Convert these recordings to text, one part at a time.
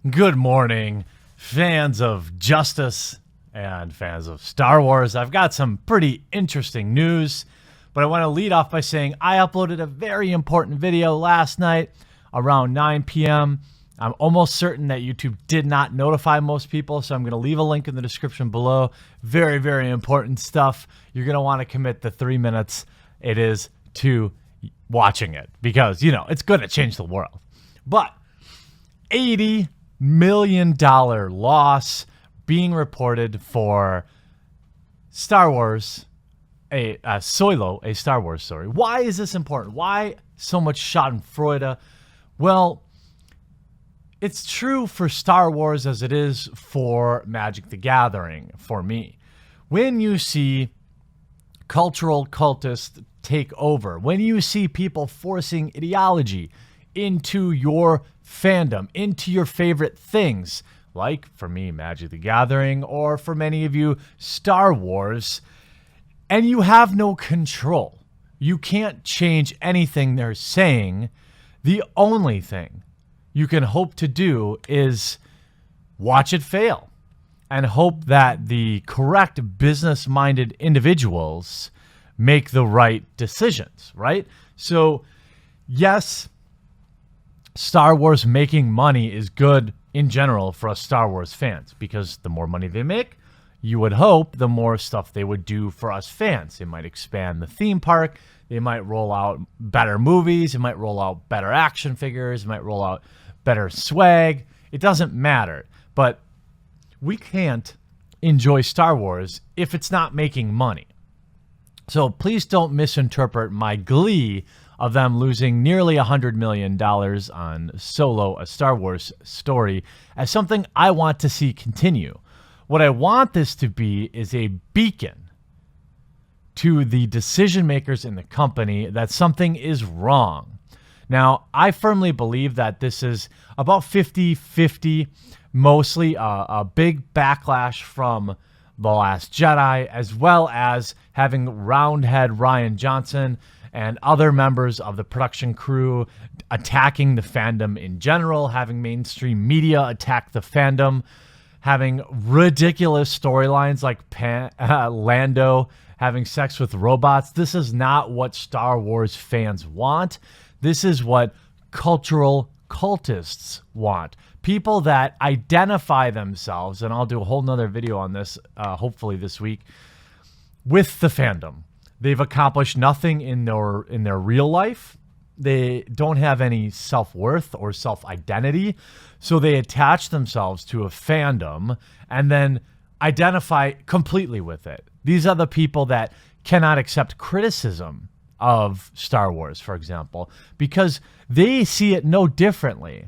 Good morning, fans of justice and fans of Star Wars. I've got some pretty interesting news, but I want to lead off by saying I uploaded a very important video last night around 9 p.m. I'm almost certain that YouTube did not notify most people, so I'm going to leave a link in the description below. Very, very important stuff. You're going to want to commit the 3 minutes it is to watching it because, it's going to change the world. But $80 million loss being reported for Star Wars, a Star Wars story. Why is this important? Why so much schadenfreude? Well, it's true for Star Wars as it is for Magic the Gathering for me. When you see cultural cultists take over, when you see people forcing ideology into your fandom, into your favorite things, like for me, Magic the Gathering, or for many of you, Star Wars, and you have no control. You can't change anything they're saying. The only thing you can hope to do is watch it fail and hope that the correct business-minded individuals make the right decisions, right? So, yes, Star Wars making money is good in general for us Star Wars fans because the more money they make, you would hope the more stuff they would do for us fans. They might expand the theme park. They might roll out better movies. They might roll out better action figures. They might roll out better swag. It doesn't matter. But we can't enjoy Star Wars if it's not making money. So please don't misinterpret my glee of them losing nearly $100 million on Solo, a Star Wars story, as something I want to see continue. What I want this to be is a beacon to the decision makers in the company that something is wrong. Now, I firmly believe that this is about 50-50, mostly a big backlash from The Last Jedi, as well as having Roundhead Rian Johnson and other members of the production crew attacking the fandom in general, having mainstream media attack the fandom, having ridiculous storylines like Lando having sex with robots. This is not what Star Wars fans want. This is what cultural cultists want. People that identify themselves, and I'll do a whole nother video on this, hopefully this week, with the fandom. They've accomplished nothing in their real life. They don't have any self-worth or self-identity. So they attach themselves to a fandom and then identify completely with it. These are the people that cannot accept criticism of Star Wars, for example, because they see it no differently.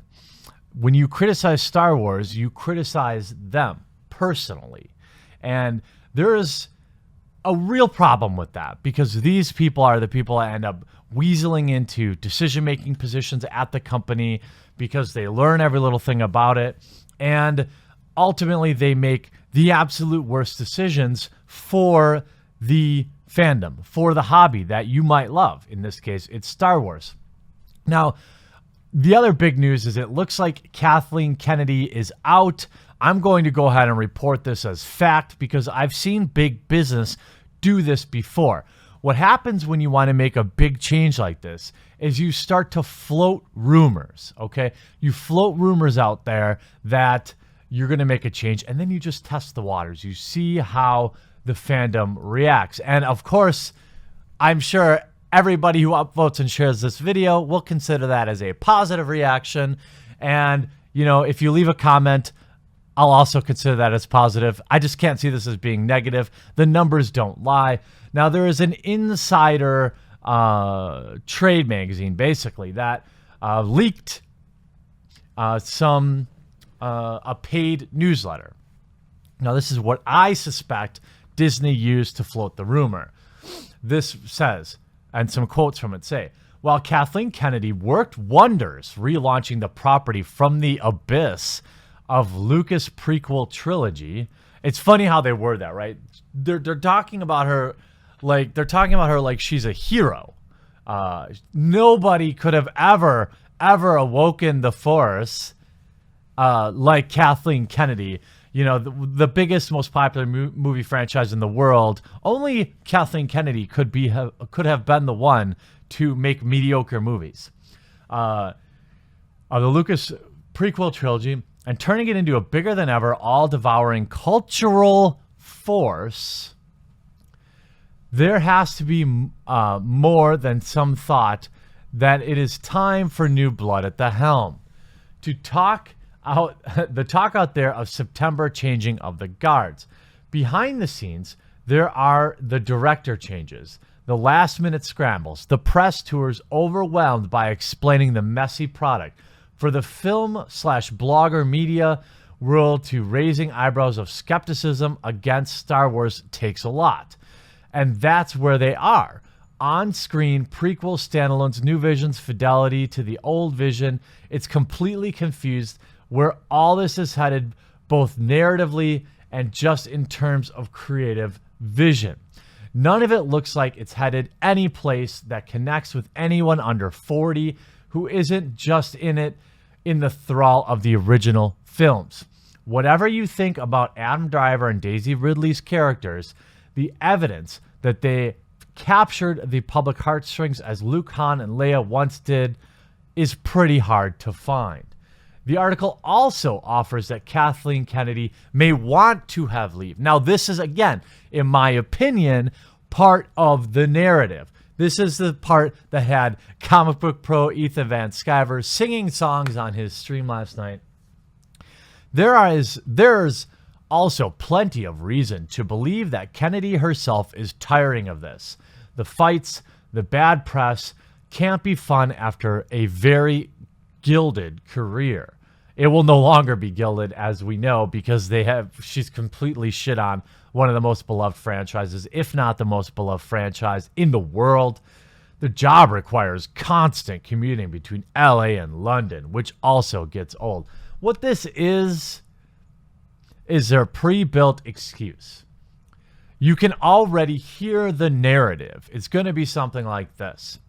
When you criticize Star Wars, you criticize them personally. And there is a real problem with that because these people are the people that end up weaseling into decision-making positions at the company because they learn every little thing about it. And ultimately, they make the absolute worst decisions for the fandom, for the hobby that you might love. In this case, it's Star Wars. Now, the other big news is it looks like Kathleen Kennedy is out. I'm going to go ahead and report this as fact because I've seen big business do this before. What happens when you want to make a big change like this is you start to float rumors, okay? You float rumors out there that you're going to make a change, and then you just test the waters. You see how the fandom reacts. And of course, I'm sure everybody who upvotes and shares this video will consider that as a positive reaction. And, if you leave a comment, I'll also consider that as positive. I just can't see this as being negative. The numbers don't lie. Now, there is an insider trade magazine, basically, that leaked a paid newsletter. Now, this is what I suspect Disney used to float the rumor. This says, and some quotes from it say, while Kathleen Kennedy worked wonders relaunching the property from the abyss of Lucas prequel trilogy. It's funny how they word that, right? They're talking about her like she's a hero. Nobody could have ever awoken the Force like Kathleen Kennedy, the biggest, most popular movie franchise in the world. Only Kathleen Kennedy could have been the one to make mediocre movies. The Lucas prequel trilogy, and turning it into a bigger than ever, all-devouring cultural force. There has to be more than some thought that it is time for new blood at the helm. The talk out there of September changing of the guards. Behind the scenes, there are the director changes, the last-minute scrambles, the press tours overwhelmed by explaining the messy product. For the film/blogger media world to raising eyebrows of skepticism against Star Wars takes a lot. And that's where they are. On-screen, prequel, standalones, new visions, fidelity to the old vision. It's completely confused where all this is headed, both narratively and just in terms of creative vision. None of it looks like it's headed any place that connects with anyone under 40 who isn't just in the thrall of the original films. Whatever you think about Adam Driver and Daisy Ridley's characters, the evidence that they captured the public heartstrings as Luke, Han, and Leia once did is pretty hard to find. The article also offers that Kathleen Kennedy may want to have leave. Now, this is, again, in my opinion, part of the narrative. This is the part that had comic book pro Ethan Van Sciver singing songs on his stream last night. There's also plenty of reason to believe that Kennedy herself is tiring of this. The fights, the bad press can't be fun after a very gilded career. It will no longer be gilded, as we know, because she's completely shit on one of the most beloved franchises, if not the most beloved franchise in the world. The job requires constant commuting between LA and London, which also gets old. What this is their pre-built excuse. You can already hear the narrative. It's going to be something like this.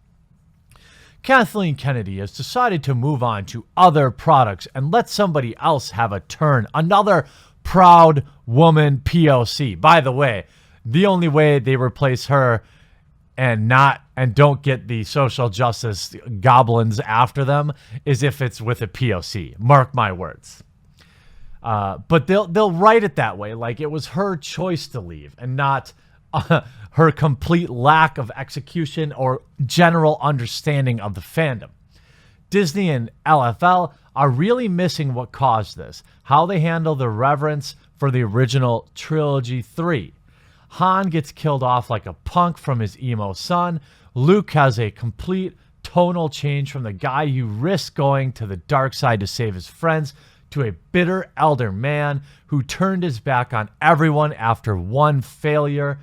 Kathleen Kennedy has decided to move on to other products and let somebody else have a turn. Another proud woman POC. By the way, the only way they replace her and don't get the social justice goblins after them is if it's with a POC. Mark my words. But they'll write it that way, like it was her choice to leave and not her complete lack of execution or general understanding of the fandom. Disney and LFL are really missing what caused this, how they handle the reverence for the original trilogy 3. Han gets killed off like a punk from his emo son. Luke has a complete tonal change from the guy who risked going to the dark side to save his friends to a bitter elder man who turned his back on everyone after one failure.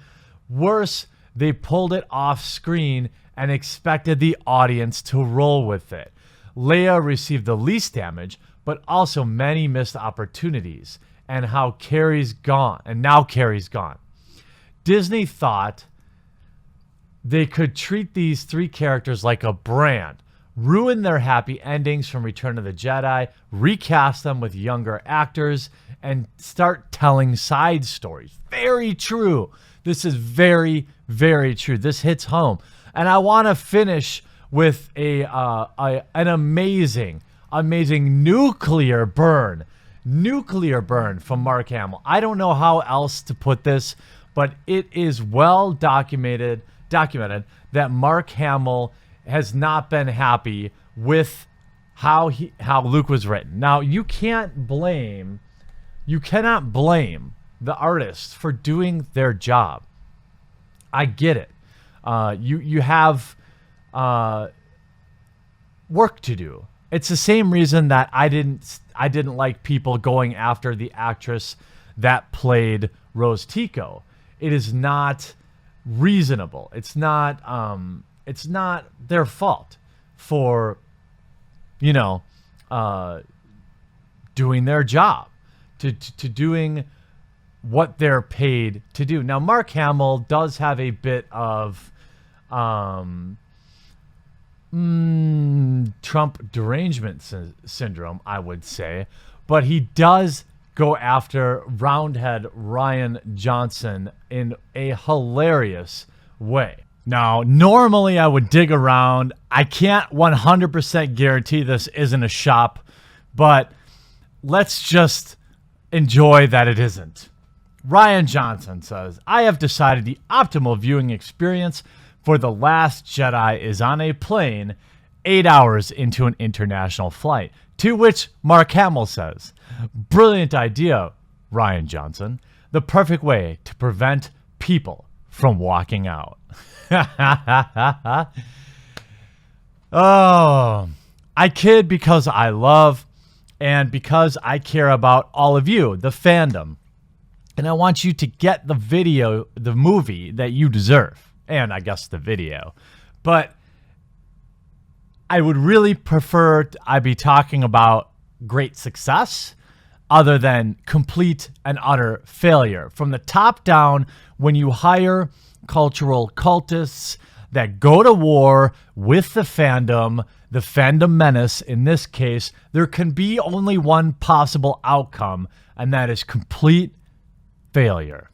Worse, they pulled it off screen and expected the audience to roll with it. Leia received the least damage, but also many missed opportunities. And now Carrie's gone. Disney thought they could treat these three characters like a brand, ruin their happy endings from Return of the Jedi, recast them with younger actors, and start telling side stories. Very true. This is very, very true. This hits home. And I want to finish with an amazing nuclear burn from Mark Hamill. I don't know how else to put this, but it is well documented that Mark Hamill has not been happy with how Luke was written. Now, you cannot blame the artists for doing their job. I get it. You have work to do. It's the same reason that I didn't like people going after the actress that played Rose Tico. It is not reasonable. It's not their fault for doing their job, to doing what they're paid to do. Now, Mark Hamill does have a bit of Trump derangement syndrome, I would say, but he does go after Roundhead Ryan Johnson in a hilarious way. Now, normally I would dig around. I can't 100% guarantee this isn't a shop, but let's just enjoy that it isn't. Ryan Johnson says, I have decided the optimal viewing experience for The Last Jedi is on a plane 8 hours into an international flight. To which Mark Hamill says, brilliant idea, Ryan Johnson. The perfect way to prevent people from walking out. Oh, I kid because I love and because I care about all of you, the fandom. And I want you to get the movie that you deserve. And I guess the video. But I would really prefer I be talking about great success other than complete and utter failure. From the top down, when you hire cultural cultists that go to war with the fandom menace in this case, there can be only one possible outcome, and that is complete failure.